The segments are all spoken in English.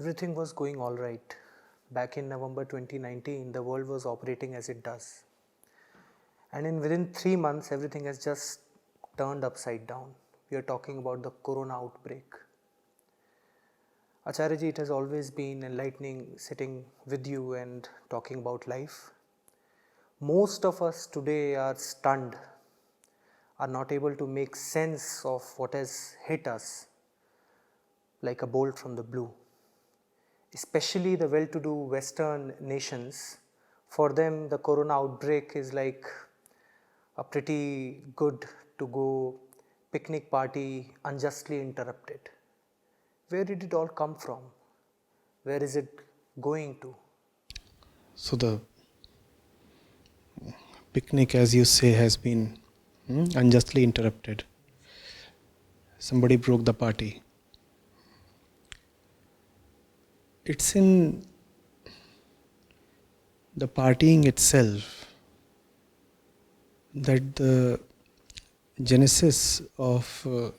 everything was going all right. Back in November 2019, the world was operating as it does. And within 3 months, everything has just turned upside down. We are talking about the corona outbreak. Acharya ji, it has always been enlightening sitting with you and talking about life. Most of us today are stunned, are not able to make sense of what has hit us like a bolt from the blue. Especially the well-to-do Western nations, for them the corona outbreak is like a pretty good to go picnic party unjustly interrupted. Where did it all come from? Where is it going to? So the picnic, as you say, has been unjustly interrupted. Somebody broke the party. It's in the partying itself that the genesis of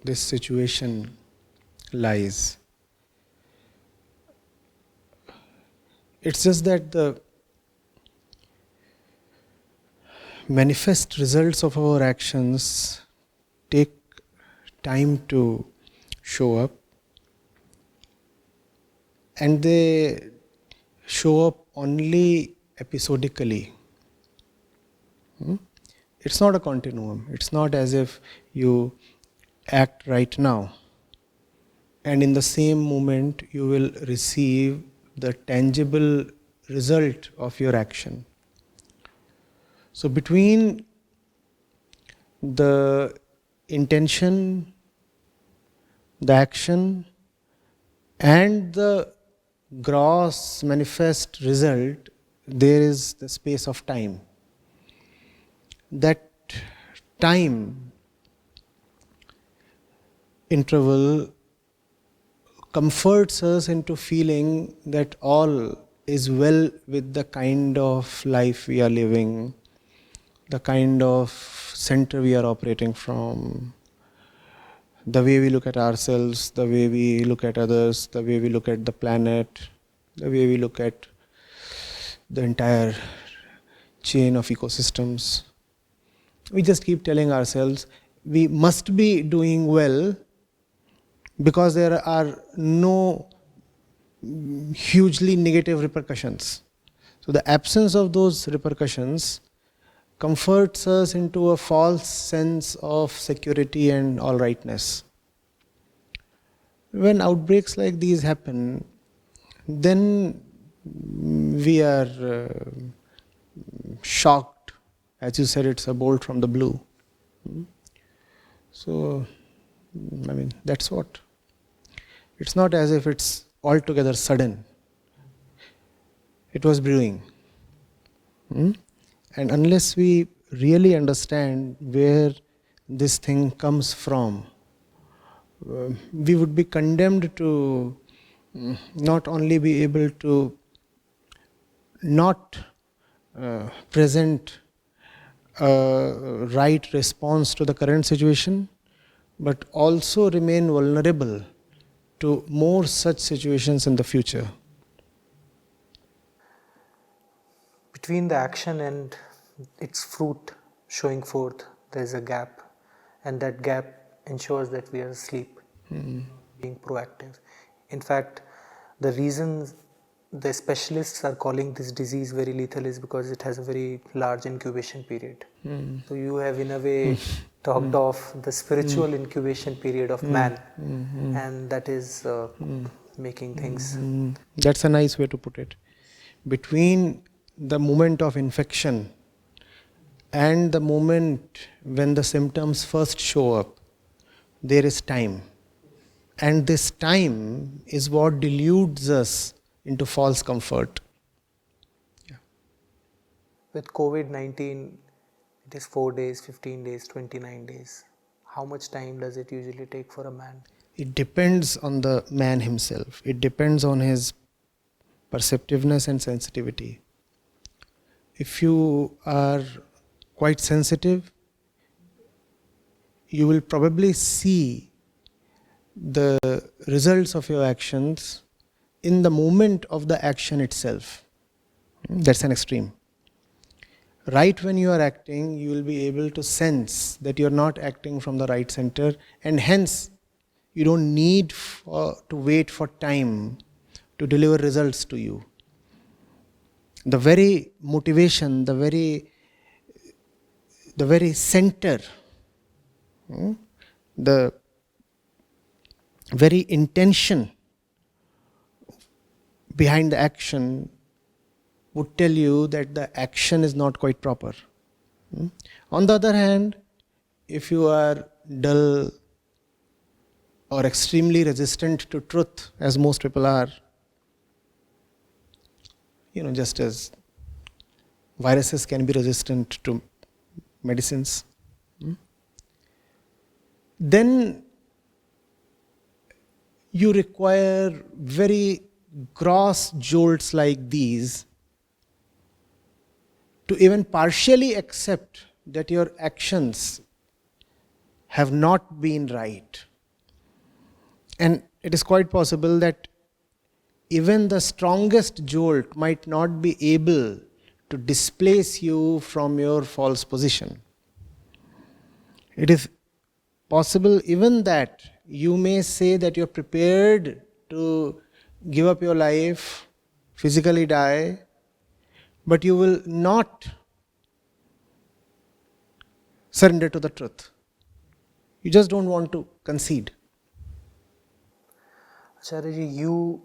this situation lies. It's just that the manifest results of our actions take time to show up, and they show up only episodically. It's not a continuum. It's not as if you act right now and in the same moment you will receive the tangible result of your action. So between the intention, the action, and the gross manifest result, there is the space of time. That time interval comforts us into feeling that all is well with the kind of life we are living, the kind of center we are operating from, the way we look at ourselves, the way we look at others, the way we look at the planet, the way we look at the entire chain of ecosystems. We just keep telling ourselves we must be doing well because there are no hugely negative repercussions. So the absence of those repercussions comforts us into a false sense of security and all rightness. When outbreaks like these happen, then we are shocked. As you said, it's a bolt from the blue. So, that's what. It's not as if it's altogether sudden. It was brewing. And unless we really understand where this thing comes from, we would be condemned to not only be able to not present a right response to the current situation, but also remain vulnerable to more such situations in the future. Between the action and its fruit showing forth, there is a gap, and that gap ensures that we are asleep, being proactive. In fact, the reason the specialists are calling this disease very lethal is because it has a very large incubation period. So you have in a way talked of the spiritual incubation period of man, and that is making things. That's a nice way to put it. Between the moment of infection and the moment when the symptoms first show up, there is time. And this time is what deludes us into false comfort. With COVID-19, it is 4 days, 15 days, 29 days. How much time does it usually take for a man? It depends on the man himself. It depends on his perceptiveness and sensitivity. If you are quite sensitive, you will probably see the results of your actions in the moment of the action itself. That's an extreme. Right when you are acting, you will be able to sense that you are not acting from the right center, and hence you don't need to wait for time to deliver results to you. The very motivation, the very center, the very intention behind the action would tell you that the action is not quite proper. On the other hand, if you are dull or extremely resistant to truth, as most people are, just as viruses can be resistant to medicines, then you require very gross jolts like these to even partially accept that your actions have not been right. And it is quite possible that even the strongest jolt might not be able to displace you from your false position. It is possible even that you may say that you're prepared to give up your life, physically die, but you will not surrender to the truth. You just don't want to concede. Acharya, you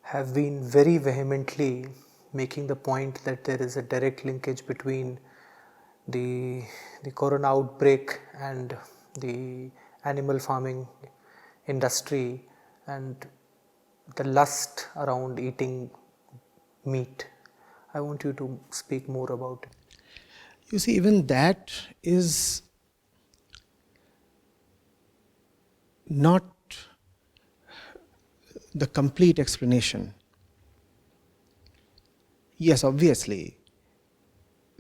have been very vehemently making the point that there is a direct linkage between the corona outbreak and the animal farming industry and the lust around eating meat. I want you to speak more about it. You see, even that is not the complete explanation. Yes, obviously,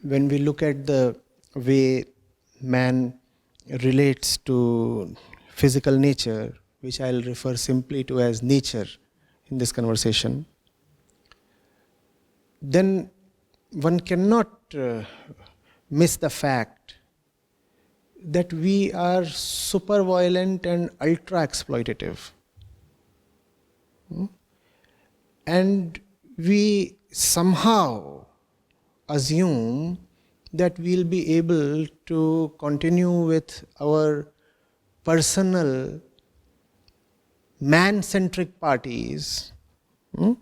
when we look at the way man relates to physical nature, which I'll refer simply to as nature in this conversation, then one cannot miss the fact that we are super violent and ultra exploitative. And we somehow assume that we'll be able to continue with our personal man-centric parties, no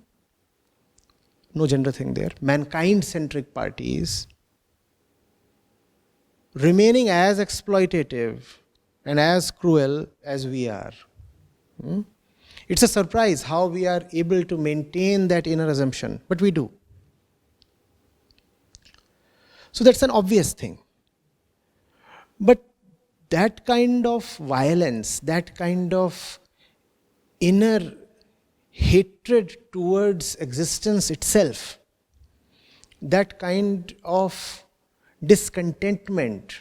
gender thing there, mankind-centric parties, remaining as exploitative and as cruel as we are. It's a surprise how we are able to maintain that inner assumption, but we do. So that's an obvious thing. But that kind of violence, that kind of inner hatred towards existence itself, that kind of discontentment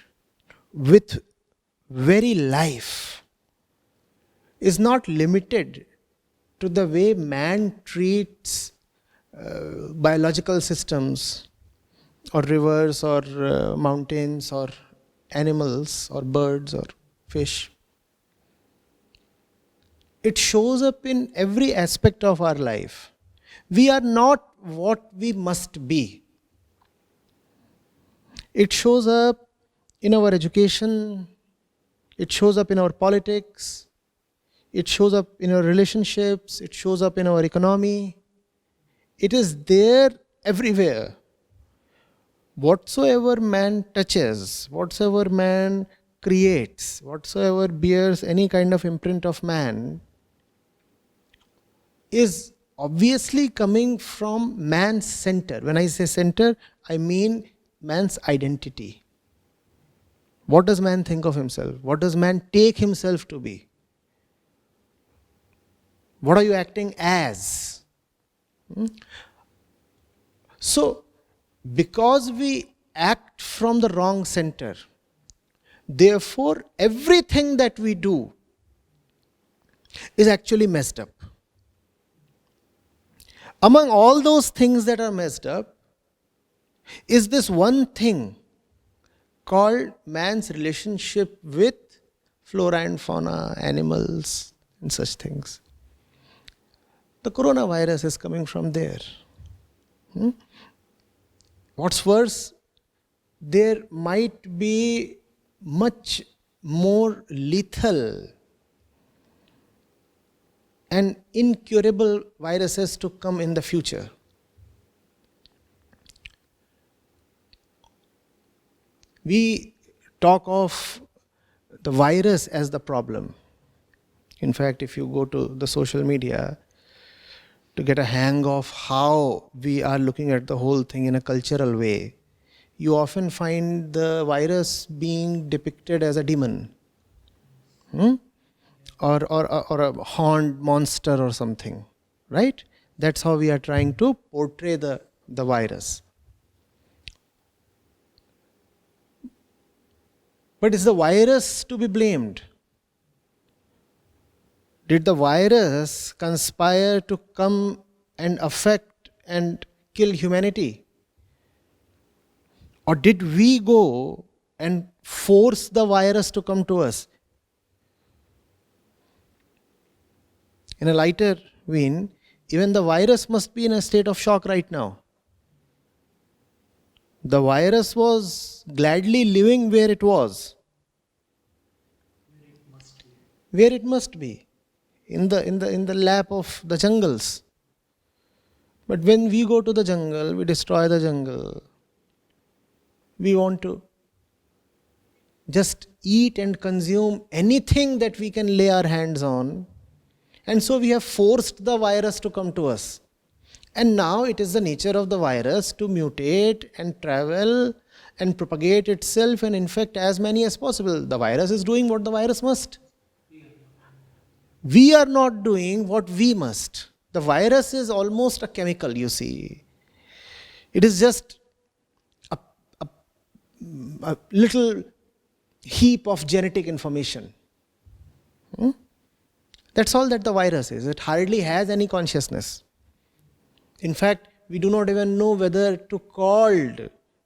with very life is not limited to the way man treats biological systems or rivers or mountains or animals or birds or fish. It shows up in every aspect of our life. We are not what we must be. It shows up in our education, it shows up in our politics, it shows up in our relationships, it shows up in our economy. It is there everywhere. Whatsoever man touches, whatsoever man creates, whatsoever bears any kind of imprint of man, is obviously coming from man's center. When I say center, I mean man's identity. What does man think of himself? What does man take himself to be? What are you acting as? So, because we act from the wrong center, therefore everything that we do is actually messed up. Among all those things that are messed up, is this one thing called man's relationship with flora and fauna, animals, and such things. The coronavirus is coming from there. What's worse, there might be much more lethal and incurable viruses to come in the future. We talk of the virus as the problem. In fact, if you go to the social media to get a hang of how we are looking at the whole thing in a cultural way, you often find the virus being depicted as a demon, or a horned monster or something, right? That's how we are trying to portray the virus. But is the virus to be blamed? Did the virus conspire to come and affect and kill humanity? Or did we go and force the virus to come to us? In a lighter vein, even the virus must be in a state of shock right now. The virus was gladly living where it was. Where it must be. In the lap of the jungles. But when we go to the jungle, we destroy the jungle. We want to just eat and consume anything that we can lay our hands on. And so we have forced the virus to come to us. And now it is the nature of the virus to mutate and travel and propagate itself and infect as many as possible. The virus is doing what the virus must. We are not doing what we must. The virus is almost a chemical, you see. It is just a little heap of genetic information. That's all that the virus is. It hardly has any consciousness. In fact, we do not even know whether to call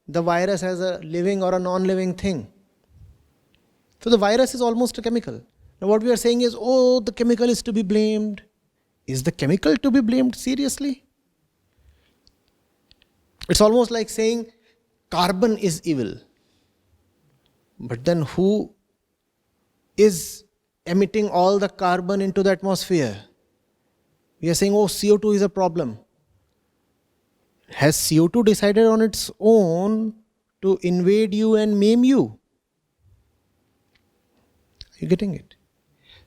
the virus as a living or a non-living thing. So the virus is almost a chemical. Now what we are saying is, oh, the chemical is to be blamed. Is the chemical to be blamed seriously? It's almost like saying carbon is evil. But then who is emitting all the carbon into the atmosphere? We are saying, oh, CO2 is a problem. Has CO2 decided on its own to invade you and maim you? Are you getting it?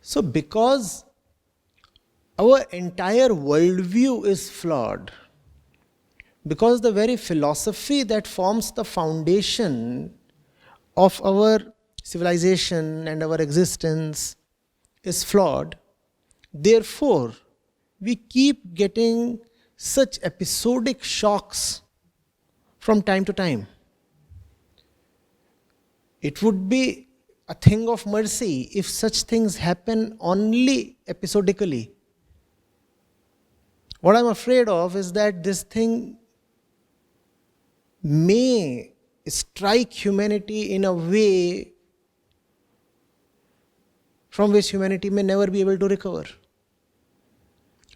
So because our entire worldview is flawed, because the very philosophy that forms the foundation of our civilization and our existence is flawed, therefore we keep getting such episodic shocks from time to time. It would be a thing of mercy if such things happen only episodically. What I'm afraid of is that this thing may strike humanity in a way from which humanity may never be able to recover.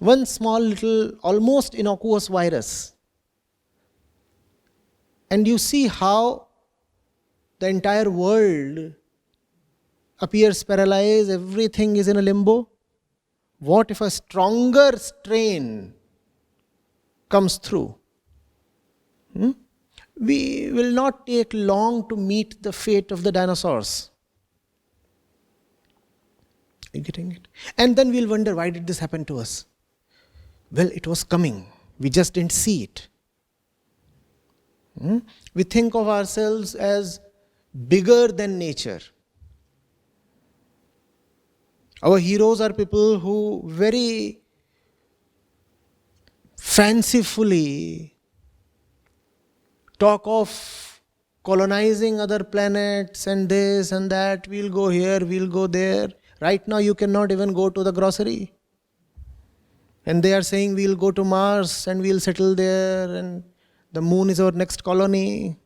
One small little, almost innocuous virus, and you see how the entire world appears paralyzed, everything is in a limbo. What if a stronger strain comes through? We will not take long to meet the fate of the dinosaurs. Are you getting it? And then we'll wonder, why did this happen to us? Well, it was coming. We just didn't see it. We think of ourselves as bigger than nature. Our heroes are people who very fancifully talk of colonizing other planets and this and that. We'll go here, we'll go there. Right now you cannot even go to the grocery. And they are saying we'll go to Mars and we'll settle there and the moon is our next colony.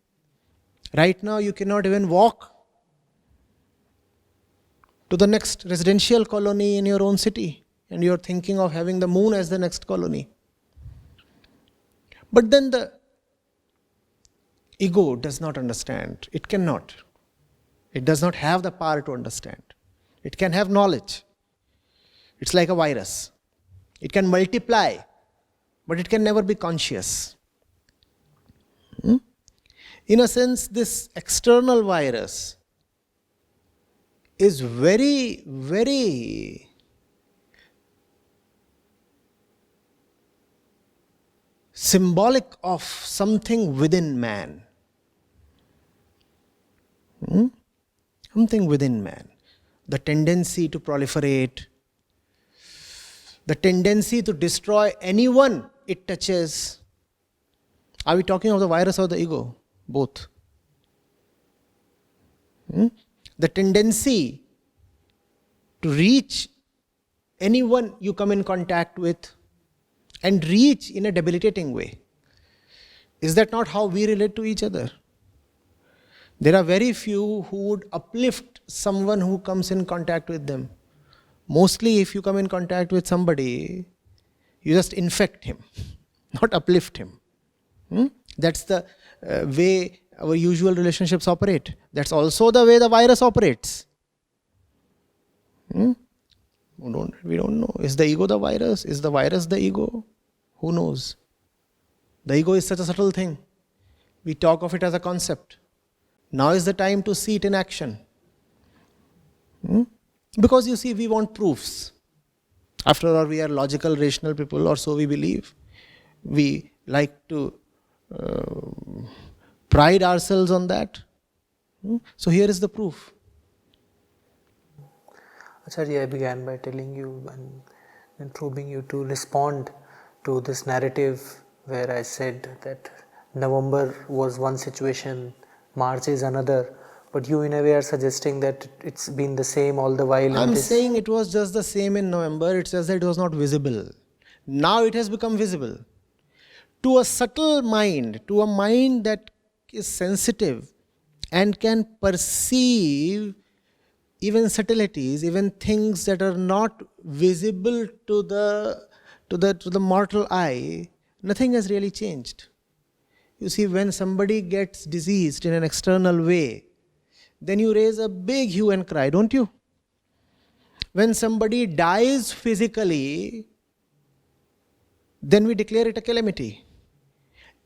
Right now you cannot even walk to the next residential colony in your own city, and you're thinking of having the moon as the next colony. But then the ego does not understand. It cannot. It does not have the power to understand. It can have knowledge. It's like a virus. It can multiply, but it can never be conscious. In a sense, this external virus is very, very symbolic of something within man. Something within man. The tendency to proliferate, the tendency to destroy anyone it touches. Are we talking of the virus or the ego? Both. The tendency to reach anyone you come in contact with and reach in a debilitating way. Is that not how we relate to each other? There are very few who would uplift someone who comes in contact with them. Mostly if you come in contact with somebody, you just infect him, not uplift him. That's the way our usual relationships operate. That's also the way the virus operates. We don't know. Is the ego the virus? Is the virus the ego? Who knows? The ego is such a subtle thing. We talk of it as a concept. Now is the time to see it in action. Because you see, we want proofs. After all, we are logical, rational people, or so we believe. We like to pride ourselves on that. So here is the proof. Acharya, I began by telling you and probing you to respond to this narrative where I said that November was one situation, March is another, but you in a way are suggesting that it's been the same all the while. I'm saying it was just the same in November, it's just that it was not visible. Now it has become visible. To a subtle mind, to a mind that is sensitive and can perceive even subtleties, even things that are not visible to the mortal eye, nothing has really changed. You see, when somebody gets diseased in an external way, then you raise a big hue and cry, don't you? When somebody dies physically, then we declare it a calamity.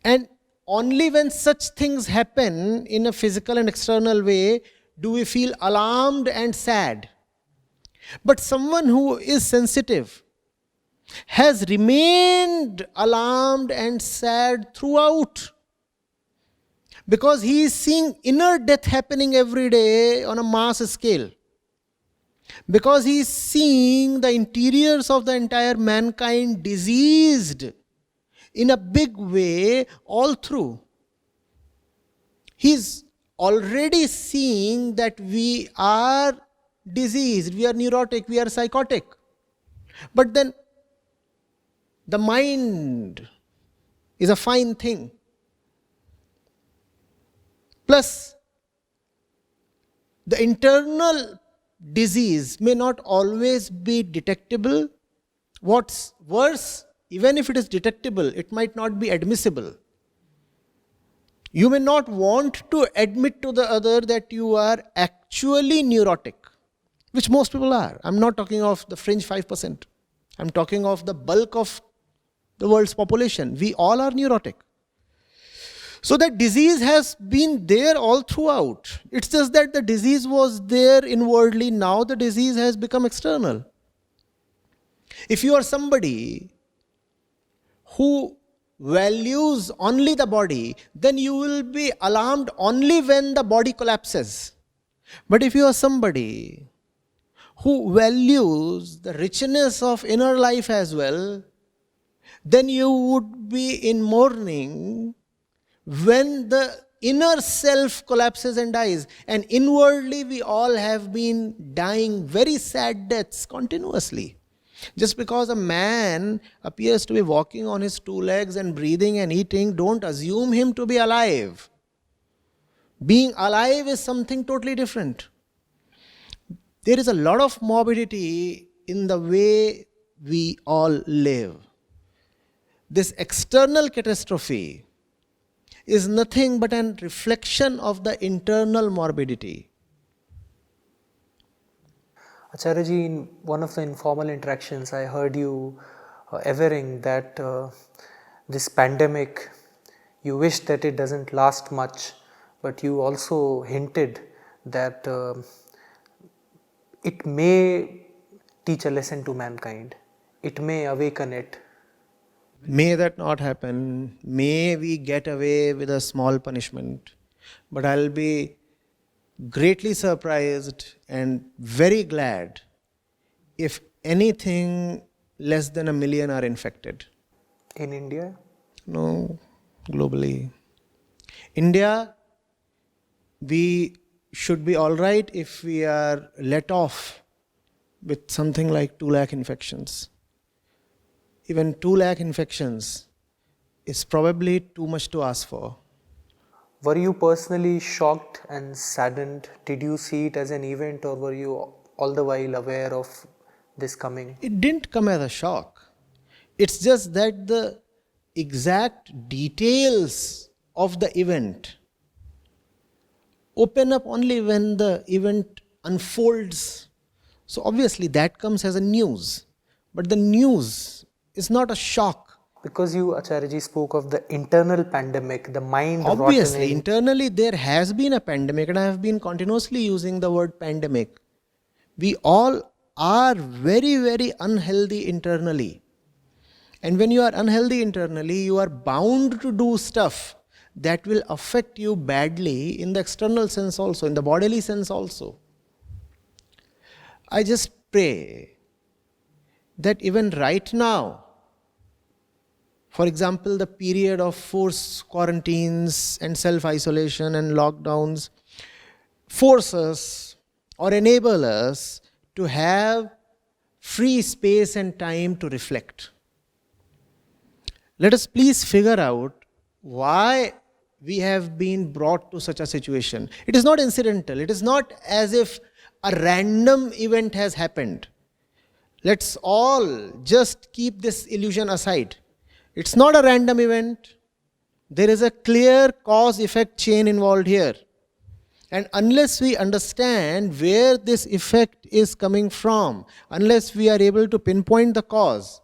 And only when such things happen in a physical and external way do we feel alarmed and sad. But someone who is sensitive has remained alarmed and sad throughout. Because he is seeing inner death happening every day on a mass scale. Because he is seeing the interiors of the entire mankind diseased in a big way all through. He is already seeing that we are diseased, we are neurotic, we are psychotic. But then the mind is a fine thing. Plus, the internal disease may not always be detectable. What's worse, even if it is detectable, it might not be admissible. You may not want to admit to the other that you are actually neurotic, which most people are. I'm not talking of the fringe 5%. I'm talking of the bulk of the world's population. We all are neurotic. So that disease has been there all throughout. It's just that the disease was there inwardly. Now the disease has become external. If you are somebody who values only the body, then you will be alarmed only when the body collapses. But if you are somebody who values the richness of inner life as well, then you would be in mourning when the inner self collapses and dies. And inwardly we all have been dying very sad deaths continuously. Just because a man appears to be walking on his two legs and breathing and eating, don't assume him to be alive. Being alive is something totally different. There is a lot of morbidity in the way we all live. This external catastrophe is nothing but a reflection of the internal morbidity. Acharya ji, in one of the informal interactions, I heard you averring that this pandemic, you wish that it doesn't last much, but you also hinted that it may teach a lesson to mankind. It may awaken it. May that not happen. May we get away with a small punishment. But I'll be greatly surprised and very glad if anything less than 1 million are infected. In India? No, globally. India, we should be all right if we are let off with something like 2 lakh infections. Even 2 lakh infections is probably too much to ask for. Were you personally shocked and saddened? Did you see it as an event, or were you all the while aware of this coming? It didn't come as a shock. It's just that the exact details of the event open up only when the event unfolds. So obviously that comes as a news. But the news is not a shock. Because you, Acharya ji, spoke of the internal pandemic, the mind Obviously, rotting. internally there has been a pandemic, and I have been continuously using the word pandemic. We all are very, very unhealthy internally. And when you are unhealthy internally, you are bound to do stuff that will affect you badly in the external sense also, in the bodily sense also. I just pray that even right now, for example, the period of forced quarantines and self-isolation and lockdowns force us or enable us to have free space and time to reflect. Let us please figure out why we have been brought to such a situation. It is not incidental. It is not as if a random event has happened. Let's all just keep this illusion aside. It's not a random event. There is a clear cause-effect chain involved here. And unless we understand where this effect is coming from, unless we are able to pinpoint the cause,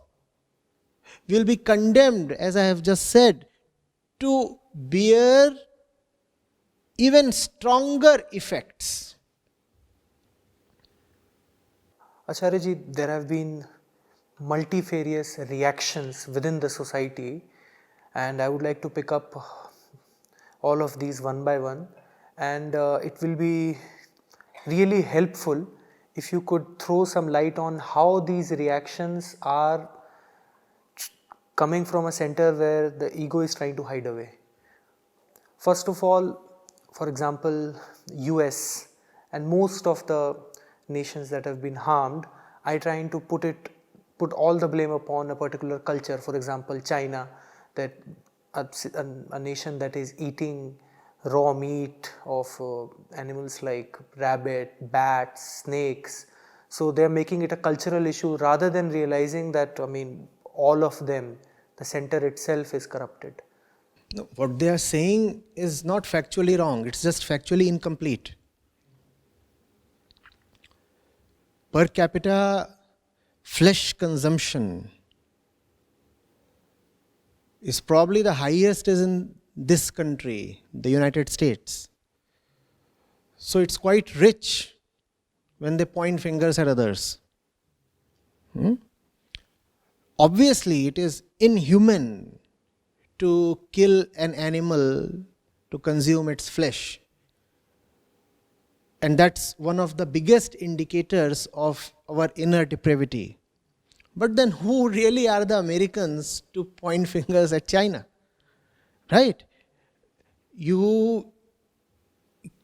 we will be condemned, as I have just said, to bear even stronger effects. Acharya ji, there have been multifarious reactions within the society, and I would like to pick up all of these one by one, and it will be really helpful if you could throw some light on how these reactions are coming from a center where the ego is trying to hide away. First of all, for example, US and most of the nations that have been harmed, I trying to put all the blame upon a particular culture. For example, China, that a nation that is eating raw meat of animals like rabbit, bats, snakes. So they are making it a cultural issue rather than realizing that, all of them, the center itself is corrupted. No, what they are saying is not factually wrong. It's just factually incomplete. Per capita flesh consumption is probably the highest is in this country, the United States. So it's quite rich when they point fingers at others. Obviously, it is inhuman to kill an animal to consume its flesh. And that's one of the biggest indicators of our inner depravity. But then who really are the Americans to point fingers at China? Right? You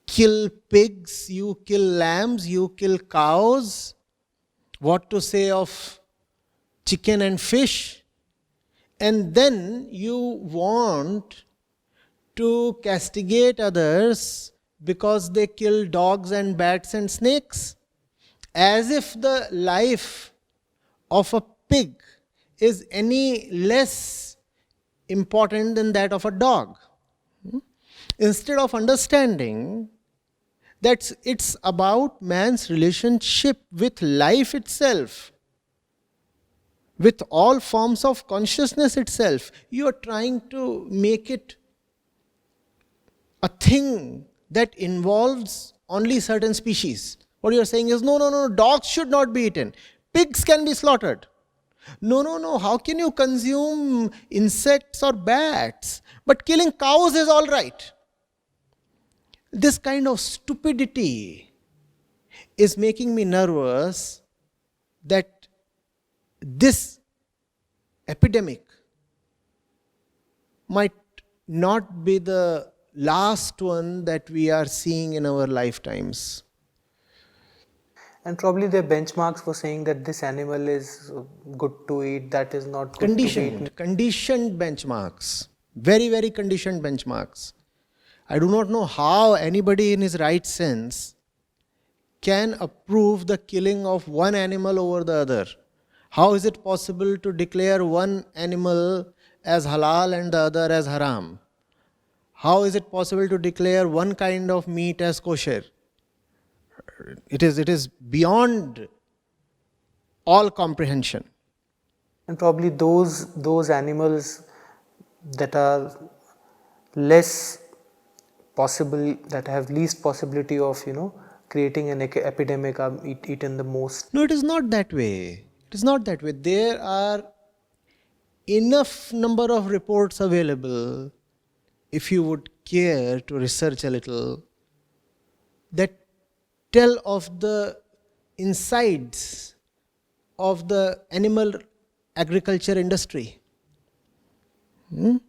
kill pigs, you kill lambs, you kill cows. What to say of chicken and fish, and then you want to castigate others because they kill dogs and bats and snakes, as if the life of a pig is any less important than that of a dog. Instead of understanding that it's about man's relationship with life itself, with all forms of consciousness itself, you are trying to make it a thing that involves only certain species. What you are saying is, no, dogs should not be eaten. Pigs can be slaughtered. No, how can you consume insects or bats? But killing cows is all right. This kind of stupidity is making me nervous that this epidemic might not be the last one that we are seeing in our lifetimes. And probably their benchmarks were saying that this animal is good to eat, that is not good to eat. Conditioned benchmarks. Very, very conditioned benchmarks. I do not know how anybody in his right sense can approve the killing of one animal over the other. How is it possible to declare one animal as halal and the other as haram? How is it possible to declare one kind of meat as kosher? It is beyond all comprehension. And probably those animals that are less possible, that have least possibility of creating an epidemic are eaten the most. No, it is not that way. It is not that way. There are enough number of reports available, if you would care to research a little, that tell of the insides of the animal agriculture industry. The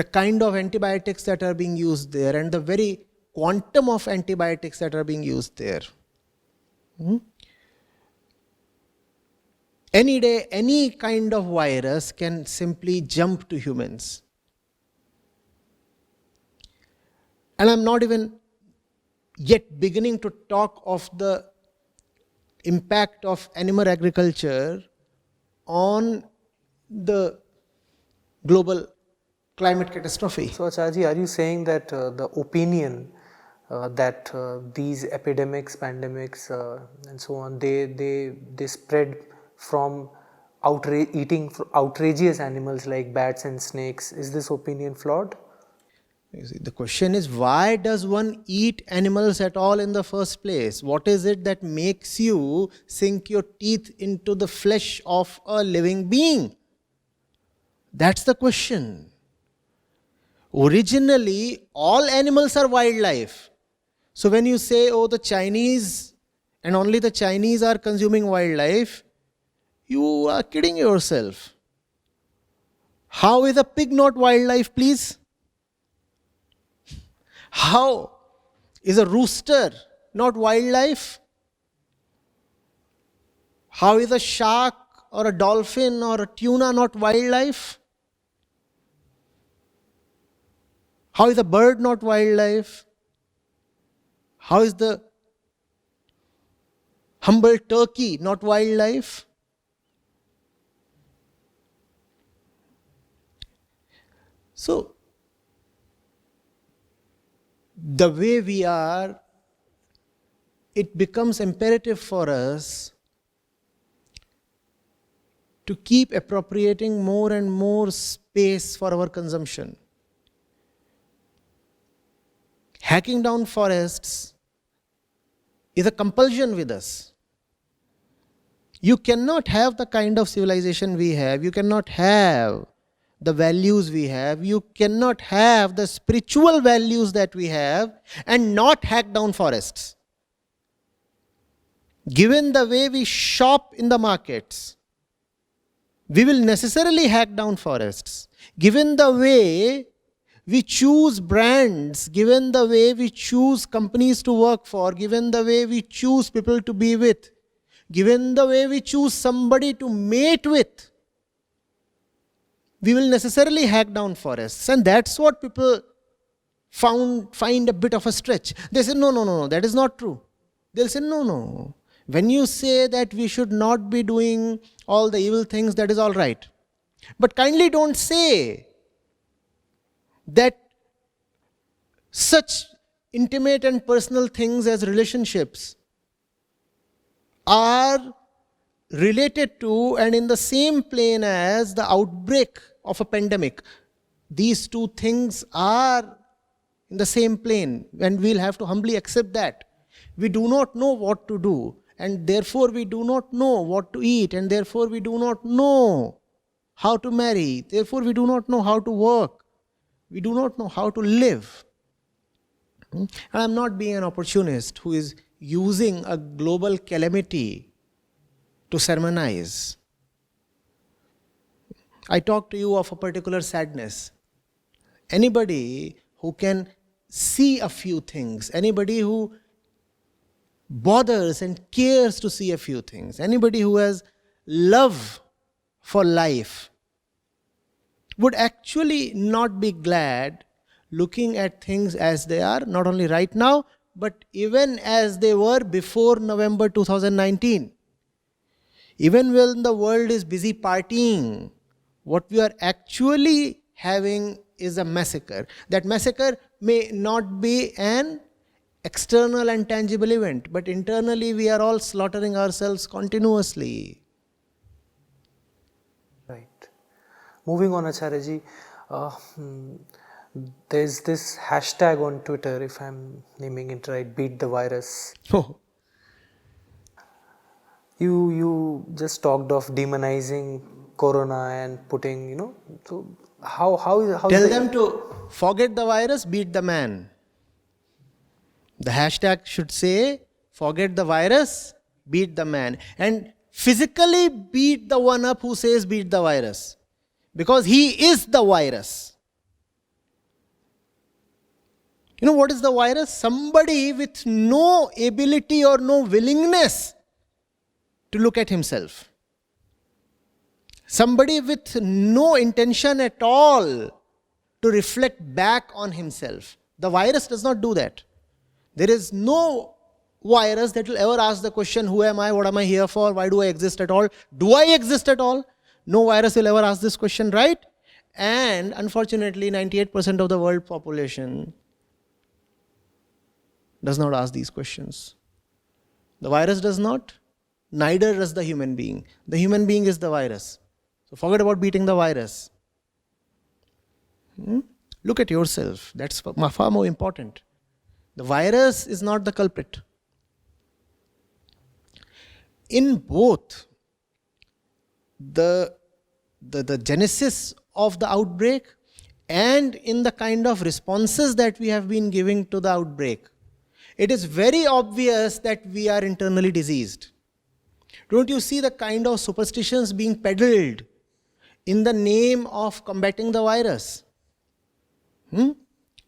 kind of antibiotics that are being used there and the very quantum of antibiotics that are being used there. Any day, any kind of virus can simply jump to humans. And I'm not even yet beginning to talk of the impact of animal agriculture on the global climate catastrophe. So Acharya, are you saying that the opinion that these epidemics, pandemics and so on, they spread from eating outrageous animals like bats and snakes, is this opinion flawed? You see, the question is, why does one eat animals at all in the first place? What is it that makes you sink your teeth into the flesh of a living being? That's the question. Originally, all animals are wildlife. So when you say, oh, the Chinese and only the Chinese are consuming wildlife, you are kidding yourself. How is a pig not wildlife, please? How is a rooster not wildlife? How is a shark or a dolphin or a tuna not wildlife? How is a bird not wildlife? How is the humble turkey not wildlife? So, the way we are, it becomes imperative for us to keep appropriating more and more space for our consumption. Hacking down forests is a compulsion with us. You cannot have the kind of civilization we have, you cannot have the values we have, you cannot have the spiritual values that we have and not hack down forests. Given the way we shop in the markets, we will necessarily hack down forests. Given the way we choose brands, given the way we choose companies to work for, given the way we choose people to be with, given the way we choose somebody to mate with, we will necessarily hack down forests. And that's what people find a bit of a stretch. They say, no, that is not true. They'll say, no. When you say that we should not be doing all the evil things, that is all right. But kindly don't say that such intimate and personal things as relationships are related to and in the same plane as the outbreak of a pandemic. These two things are in the same plane, and we'll have to humbly accept that. We do not know what to do, and therefore we do not know what to eat, and therefore we do not know how to marry, therefore we do not know how to work, we do not know how to live. And I'm not being an opportunist who is using a global calamity to sermonize. I talk to you of a particular sadness. Anybody who can see a few things, anybody who bothers and cares to see a few things, anybody who has love for life, would actually not be glad looking at things as they are, not only right now, but even as they were before November 2019. Even when the world is busy partying, what we are actually having is a massacre. That massacre may not be an external and tangible event, but internally we are all slaughtering ourselves continuously. Right. Moving on, Acharya ji, there's this hashtag on Twitter, if I'm naming it right, beat the virus. Oh. You just talked of demonizing corona and putting, so how Tell them to forget the virus, beat the man. The hashtag should say, forget the virus, beat the man. And physically beat the one up who says beat the virus. Because he is the virus. You know what is the virus? Somebody with no ability or no willingness to look at himself. Somebody with no intention at all to reflect back on himself. The virus does not do that. There is no virus that will ever ask the question, who am I, what am I here for, why do I exist at all, do I exist at all? No virus will ever ask this question, right? And unfortunately, 98% of the world population does not ask these questions. The virus does not, neither does the human being. The human being is the virus. So forget about beating the virus. Look at yourself. That's far more important. The virus is not the culprit. In both the genesis of the outbreak and in the kind of responses that we have been giving to the outbreak, it is very obvious that we are internally diseased. Don't you see the kind of superstitions being peddled in the name of combating the virus?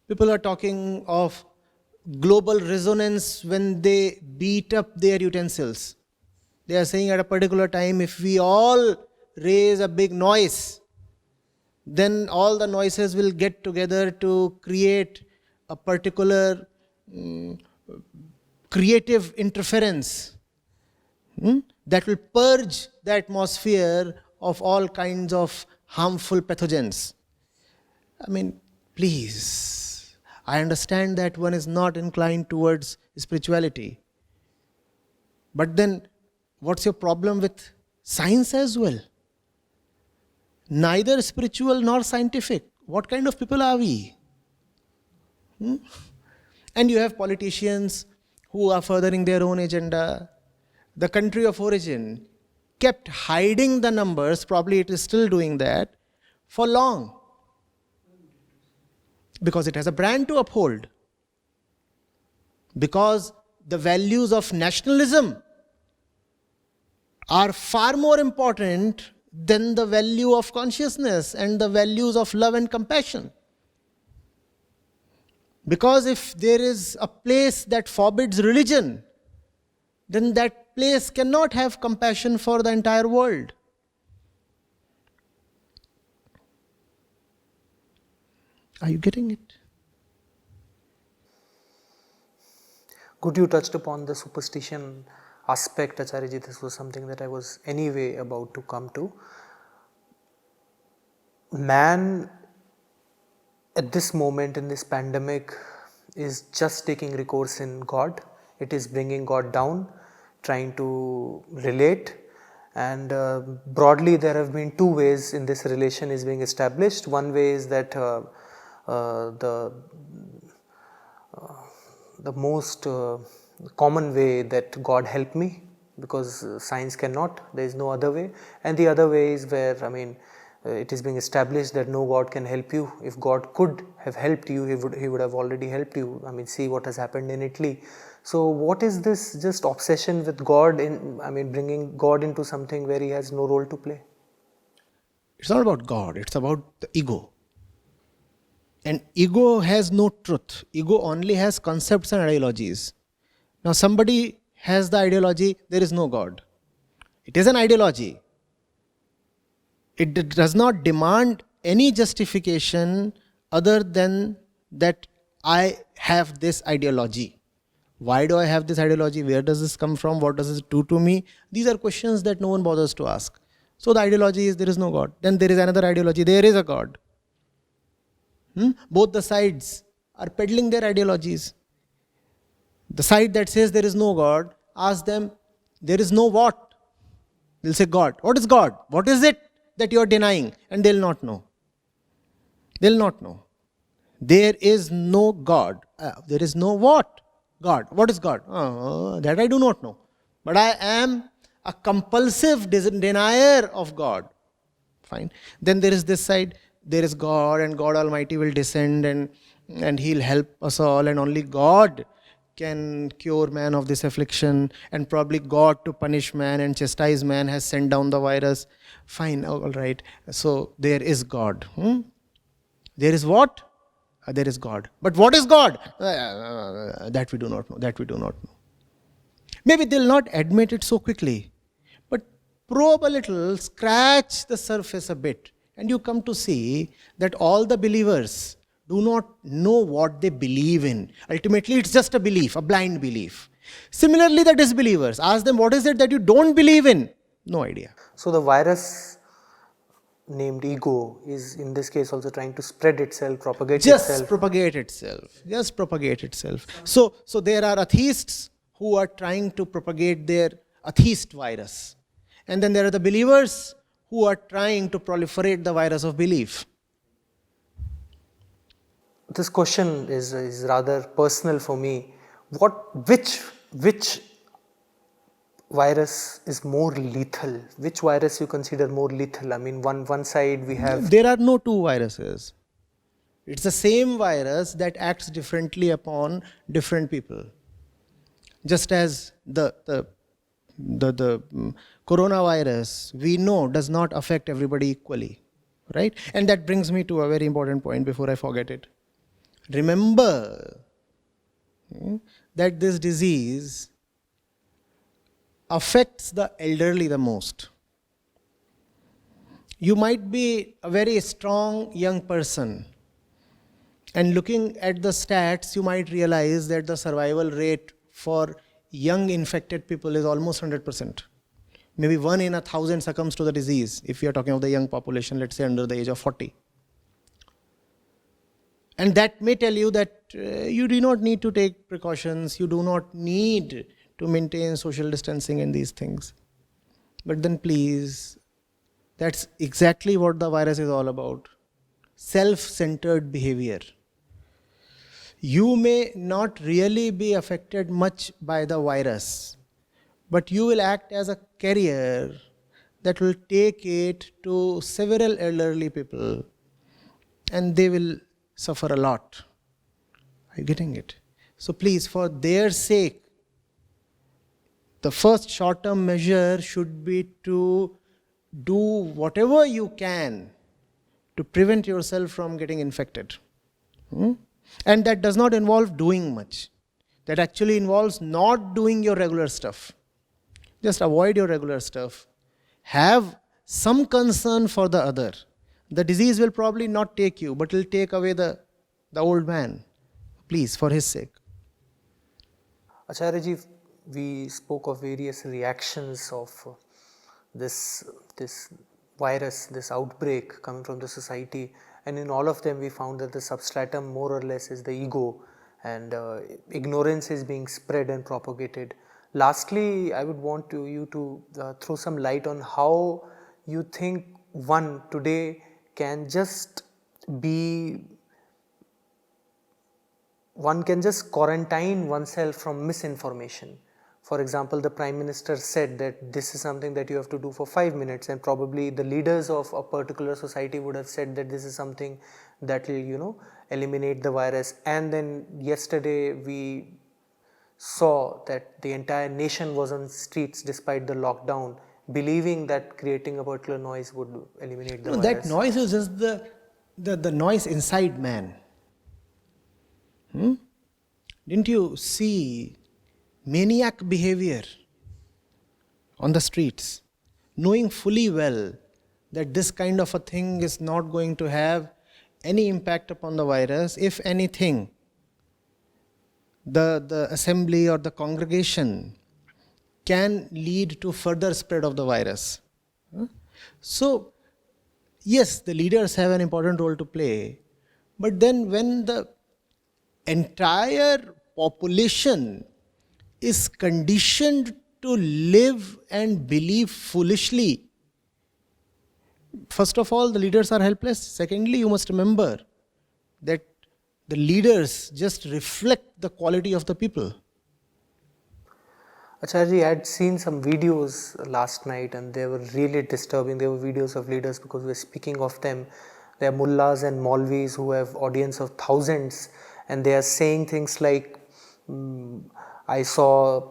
People are talking of global resonance when they beat up their utensils. They are saying at a particular time, if we all raise a big noise, then all the noises will get together to create a particular creative interference that will purge the atmosphere of all kinds of harmful pathogens. I mean, please, I understand that one is not inclined towards spirituality. But then, what's your problem with science as well? Neither spiritual nor scientific. What kind of people are we? And you have politicians who are furthering their own agenda. The country of origin kept hiding the numbers, probably it is still doing that, for long. Because it has a brand to uphold. Because the values of nationalism are far more important than the value of consciousness and the values of love and compassion. Because if there is a place that forbids religion, then that place cannot have compassion for the entire world. Are you getting it? Good, you touched upon the superstition aspect, Acharya. This was something that I was anyway about to come to. Man at this moment in this pandemic is just taking recourse in God. It is bringing God down, trying to relate, and broadly there have been two ways in this relation is being established. One way is that the most common way that God help me, because science cannot, there is no other way. And the other way is where, it is being established that no, God can help you. If God could have helped you, he would have already helped you. See what has happened in Italy. So what is this just obsession with God bringing God into something where he has no role to play? It's not about God, it's about the ego. And ego has no truth. Ego only has concepts and ideologies. Now somebody has the ideology, there is no God. It is an ideology. It does not demand any justification other than that I have this ideology. Why do I have this ideology? Where does this come from? What does it do to me? These are questions that no one bothers to ask. So the ideology is there is no God. Then there is another ideology, there is a God. Both the sides are peddling their ideologies. The side that says there is no God, ask them, there is no what? They'll say God. What is God? What is it that you are denying? And they'll not know. They'll not know. There is no God. There is no what? God. What is God? That I do not know. But I am a compulsive denier of God. Fine. Then there is this side. There is God, and God Almighty will descend and He'll help us all, and only God can cure man of this affliction, and probably God, to punish man and chastise man, has sent down the virus. Fine, all right. So there is God. There is what? There is God. But what is God? That we do not know. That we do not know. Maybe they'll not admit it so quickly, but probe a little, scratch the surface a bit, and you come to see that all the believers do not know what they believe in. Ultimately, it's just a belief, a blind belief. Similarly, the disbelievers, ask them, what is it that you don't believe in? No idea. So the virus named ego is in this case also trying to spread itself, propagate itself. Just propagate itself. So there are atheists who are trying to propagate their atheist virus. And then there are the believers who are trying to proliferate the virus of belief. This question is rather personal for me. Which virus is more lethal? Which virus you consider more lethal? One side we have... There are no two viruses. It's the same virus that acts differently upon different people. Just as the coronavirus, we know, does not affect everybody equally, right? And that brings me to a very important point before I forget it. Remember that this disease affects the elderly the most. You might be a very strong young person, and looking at the stats, you might realize that the survival rate for young infected people is almost 100%. Maybe 1 in 1,000 succumbs to the disease, if you are talking of the young population, let's say under the age of 40. And that may tell you that you do not need to take precautions, you do not need to maintain social distancing and these things. But then please, that's exactly what the virus is all about. Self-centered behavior. You may not really be affected much by the virus, but you will act as a carrier that will take it to several elderly people, and they will suffer a lot. Are you getting it? So please, for their sake, the first short-term measure should be to do whatever you can to prevent yourself from getting infected. And that does not involve doing much. That actually involves not doing your regular stuff. Just avoid your regular stuff. Have some concern for the other. The disease will probably not take you, but it will take away the old man. Please, for his sake. Acharya ji, we spoke of various reactions of this virus, this outbreak coming from the society, and in all of them we found that the substratum more or less is the ego, and ignorance is being spread and propagated. Lastly, I would want you to throw some light on how you think one today can just quarantine oneself from misinformation. For example, the Prime Minister said that this is something that you have to do for 5 minutes, and probably the leaders of a particular society would have said that this is something that will, eliminate the virus. And then yesterday we saw that the entire nation was on streets despite the lockdown, believing that creating a particular noise would eliminate the virus. That noise is just the noise inside man. Didn't you see maniac behavior on the streets, knowing fully well that this kind of a thing is not going to have any impact upon the virus? If anything, the assembly or the congregation can lead to further spread of the virus. So, yes, the leaders have an important role to play, but then when the entire population is conditioned to live and believe foolishly, first of all, the leaders are helpless. Secondly, you must remember that the leaders just reflect the quality of the people. Acharya, I had seen some videos last night and they were really disturbing. They were videos of leaders because we are speaking of them. They are mullahs and maulvis who have audience of thousands, and they are saying things like, I saw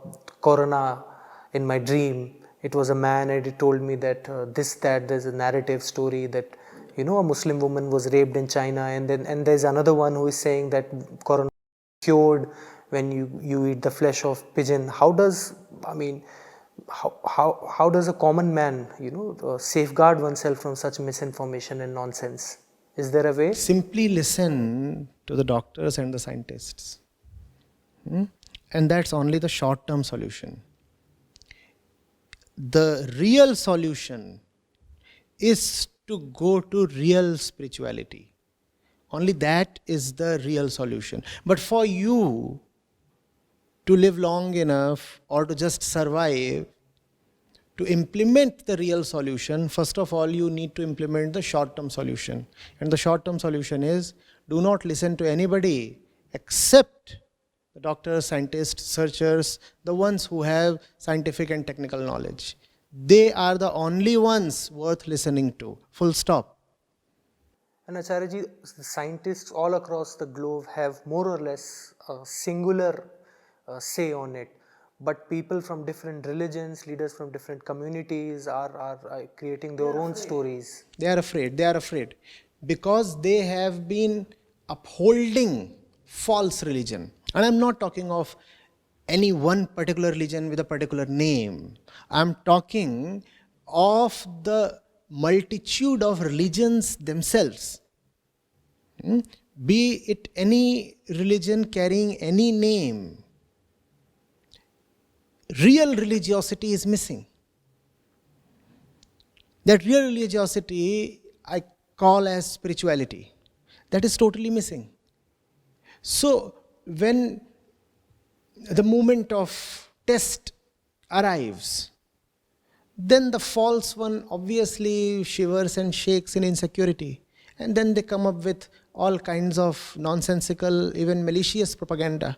Corona in my dream. It was a man and he told me that there's a narrative story that a Muslim woman was raped in China, and there's another one who is saying that Corona is cured when you eat the flesh of pigeon. How does a common man safeguard oneself from such misinformation and nonsense? Is there a way? Simply listen to the doctors and the scientists. And that's only the short-term solution. The real solution is to go to real spirituality. Only that is the real solution. But for you to live long enough or to just survive, to implement the real solution, first of all, you need to implement the short-term solution. And the short-term solution is, do not listen to anybody except the doctors, scientists, searchers, the ones who have scientific and technical knowledge. They are the only ones worth listening to. Full stop. And Acharya, the scientists all across the globe have more or less a singular say on it. But people from different religions, leaders from different communities are creating their own stories. They are afraid. Because they have been upholding false religion. And I'm not talking of any one particular religion with a particular name. I'm talking of the multitude of religions themselves. Be it any religion carrying any name. Real religiosity is missing. That real religiosity I call as spirituality. That is totally missing. So, when the moment of test arrives, then the false one obviously shivers and shakes in insecurity. And then they come up with all kinds of nonsensical, even malicious propaganda.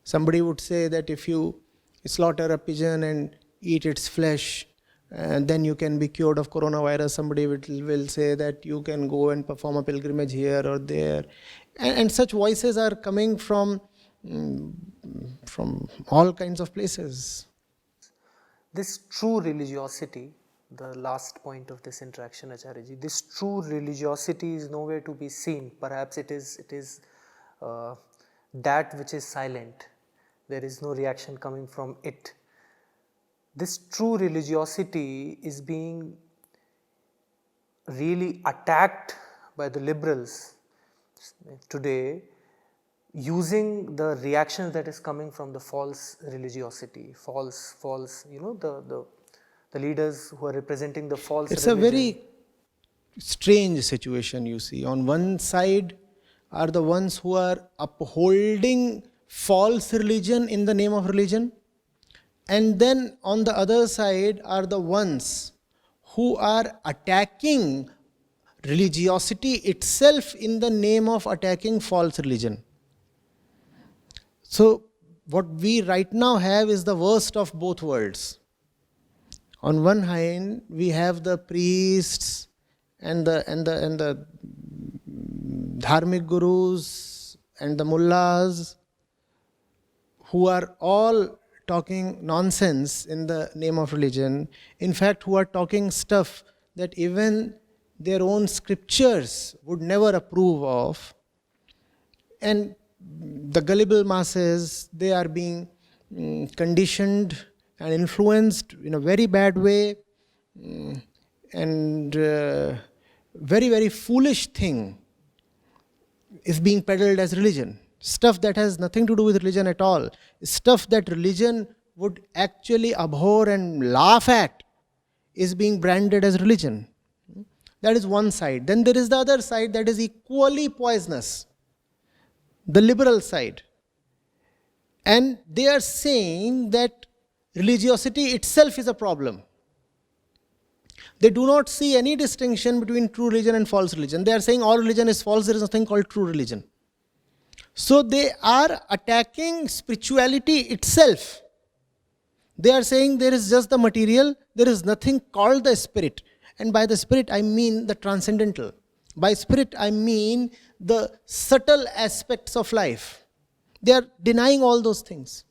Somebody would say that if you slaughter a pigeon and eat its flesh, then you can be cured of coronavirus. Somebody will say that you can go and perform a pilgrimage here or there. And such voices are coming from all kinds of places. This true religiosity, the last point of this interaction, Acharya, this true religiosity is nowhere to be seen. Perhaps it is that which is silent. There is no reaction coming from it. this true religiosity is being really attacked by the liberals today, using the reaction that is coming from the false religiosity, false, the leaders who are representing the false It's religion. a very strange situation, you see. On one side are the ones who are upholding false religion in the name of religion, and then on the other side are the ones who are attacking religiosity itself in the name of attacking false religion. So what we right now have is the worst of both worlds. On one hand, we have the priests and the dharmic gurus and the mullahs who are all talking nonsense in the name of religion. In fact, who are talking stuff that even their own scriptures would never approve of. And the gullible masses, they are being conditioned and influenced in a very bad way, and very, very foolish thing is being peddled as religion. Stuff that has nothing to do with religion at all. Stuff that religion would actually abhor and laugh at is being branded as religion. That is one side. Then there is the other side that is equally poisonous, the liberal side. And they are saying that religiosity itself is a problem. They do not see any distinction between true religion and false religion. They are saying all religion is false, there is nothing called true religion. So they are attacking spirituality itself. They are saying there is just the material, there is nothing called the spirit. And by the spirit I mean the transcendental. By spirit I mean the subtle aspects of life. They are denying all those things.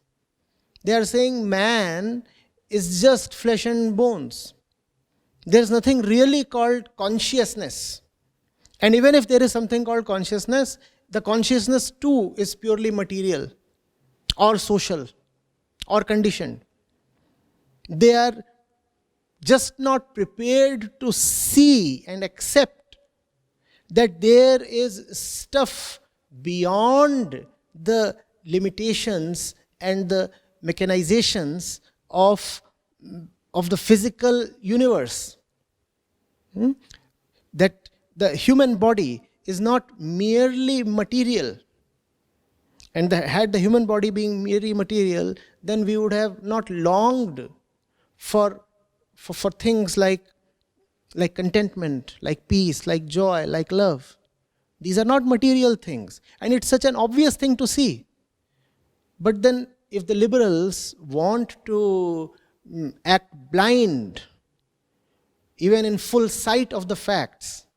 They are saying man is just flesh and bones. There is nothing really called consciousness. And even if there is something called consciousness, the consciousness too is purely material or social or conditioned. They are just not prepared to see and accept that there is stuff beyond the limitations and the mechanizations of the physical universe. That the human body is not merely material. And had the human body being merely material, then we would have not longed for things like contentment, like peace, like joy, like love. These are not material things. And it's such an obvious thing to see. But then if the liberals want to act blind, even in full sight of the facts,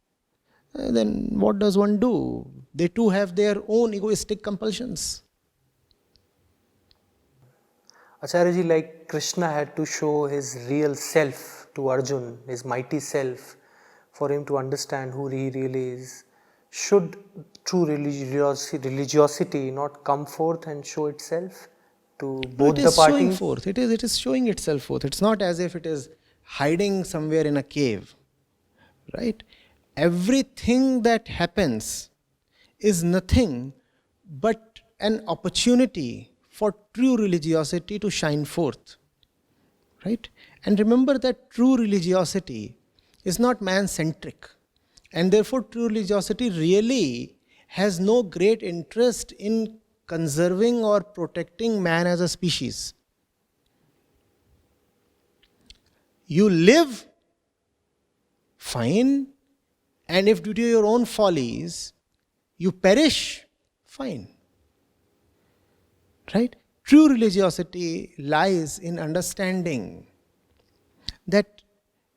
then what does one do? They too have their own egoistic compulsions. Acharya ji, like Krishna had to show his real self to Arjun, his mighty self, for him to understand who he really is. Should true religiosity not come forth and show itself to both the parties? It is showing itself forth. It's not as if it is hiding somewhere in a cave. Right? Everything that happens is nothing but an opportunity for true religiosity to shine forth. Right? And remember that true religiosity is not man-centric. And therefore true religiosity really has no great interest in conserving or protecting man as a species. You live, fine, and if due to your own follies you perish, fine. Right? True religiosity lies in understanding that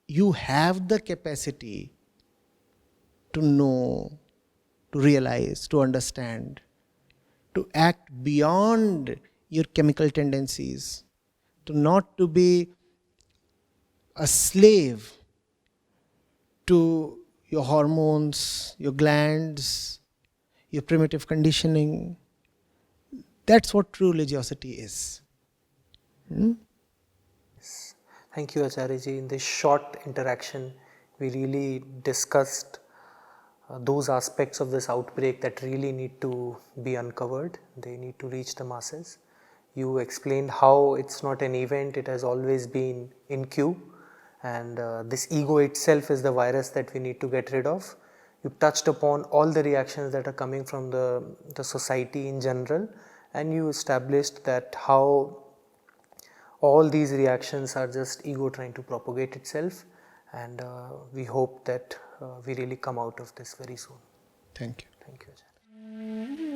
you have the capacity to know, to realize, to understand, to act beyond your chemical tendencies, to not to be a slave to your hormones, your glands, your primitive conditioning. That's what true religiosity is. Thank you, Acharyaji. In this short interaction, we really discussed those aspects of this outbreak that really need to be uncovered. They need to reach the masses. You explained how it's not an event, it has always been in queue, and this ego itself is the virus that we need to get rid of. You touched upon all the reactions that are coming from the society in general, and you established that how all these reactions are just ego trying to propagate itself, and we hope that we really come out of this very soon. Thank you. Thank you, Acharya.